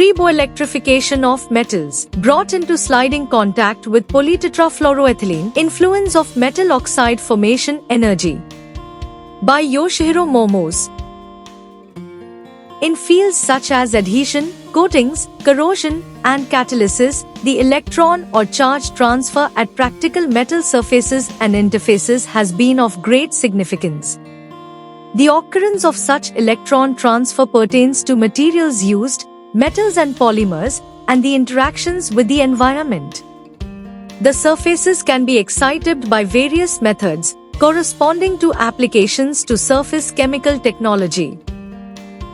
Triboelectrification of metals, brought into sliding contact with polytetrafluoroethylene, influence of metal oxide formation, energy. By Yoshihiro Momose. In fields such as adhesion, coatings, corrosion, and catalysis, the electron or charge transfer at practical metal surfaces and interfaces has been of great significance. The occurrence of such electron transfer pertains to materials used, metals and polymers, and the interactions with the environment. The surfaces can be excited by various methods, corresponding to applications to surface chemical technology.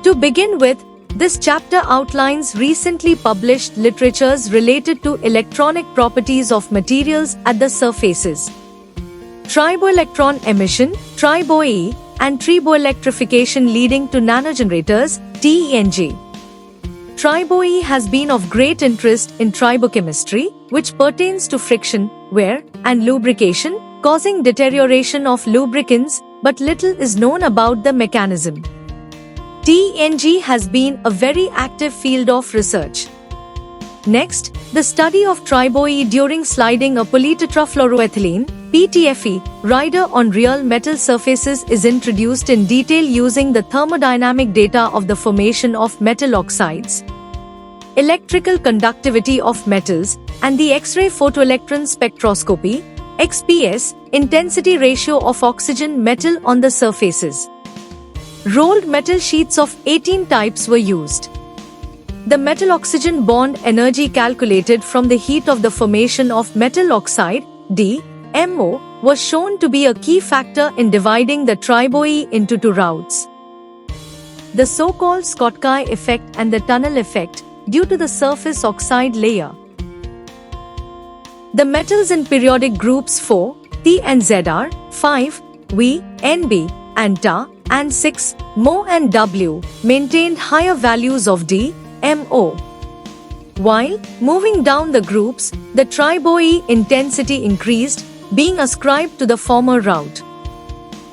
To begin with, this chapter outlines recently published literatures related to electronic properties of materials at the surfaces. Triboelectron emission, TRIBO-E, and triboelectrification leading to nanogenerators, TENG. TRIBO-E has been of great interest in tribochemistry, which pertains to friction, wear, and lubrication, causing deterioration of lubricants, but little is known about the mechanism. TENG has been a very active field of research. Next, the study of TRIBO-E during sliding a polytetrafluoroethylene, PTFE, rider on real metal surfaces is introduced in detail using the thermodynamic data of the formation of metal oxides, electrical conductivity of metals, and the X-ray photoelectron spectroscopy, XPS, intensity ratio of oxygen metal on the surfaces. Rolled metal sheets of 18 types were used. The metal-oxygen bond energy calculated from the heat of the formation of metal oxide, DMO, was shown to be a key factor in dividing the TRIBO-E into two routes. The so-called Schottky effect and the tunnel effect, due to the surface oxide layer. The metals in periodic groups 4, T and Z are 5, V, Nb, and Ta, and 6, Mo and W, maintained higher values of D, Mo. While, moving down the groups, the TRIBO-E intensity increased, being ascribed to the former route.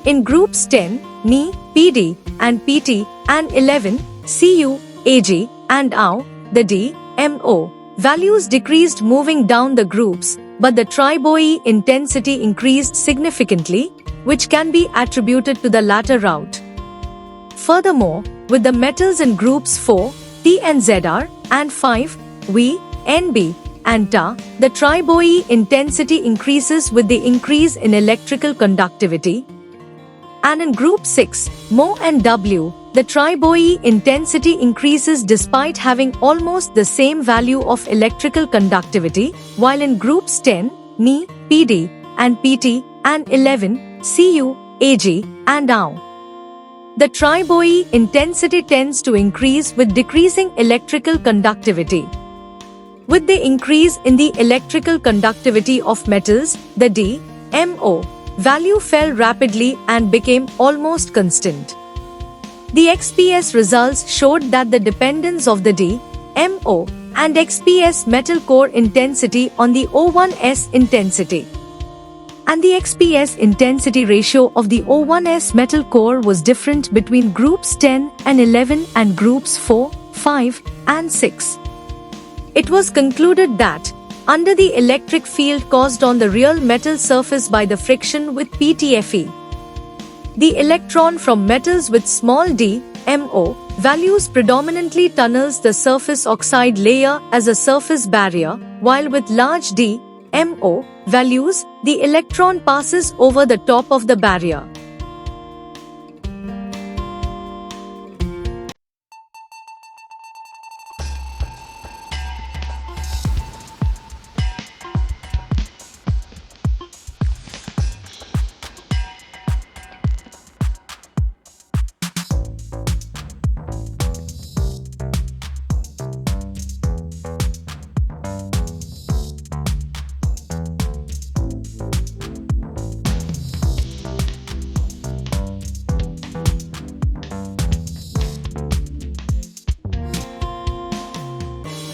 In groups 10, Ni, Pd, and Pt, and 11, Cu, Ag, and Au, the D, Mo, values decreased moving down the groups, but the TRIBO-E intensity increased significantly, which can be attributed to the latter route. Furthermore, with the metals in groups 4, T and Zr, and 5, V, Nb, and Ta, the TRIBO-E intensity increases with the increase in electrical conductivity. And in group 6, Mo and W, the TRIBO-E intensity increases despite having almost the same value of electrical conductivity, while in groups 10, Ni, Pd, and Pt, and 11, Cu, Ag, and Au, the TRIBO-E intensity tends to increase with decreasing electrical conductivity. With the increase in the electrical conductivity of metals, the D, Mo, value fell rapidly and became almost constant. The XPS results showed that the dependence of the D, Mo, and XPS metal core intensity on the O1s intensity and the XPS intensity ratio of the O1s metal core was different between groups 10 and 11 and groups 4, 5, and 6. It was concluded that, under the electric field caused on the real metal surface by the friction with PTFE, the electron from metals with small d, Mo, values predominantly tunnels the surface oxide layer as a surface barrier, while with large d, Mo, values, the electron passes over the top of the barrier.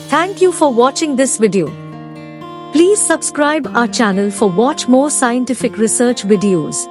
Thank you for watching this video. Please subscribe our channel for watch more scientific research videos.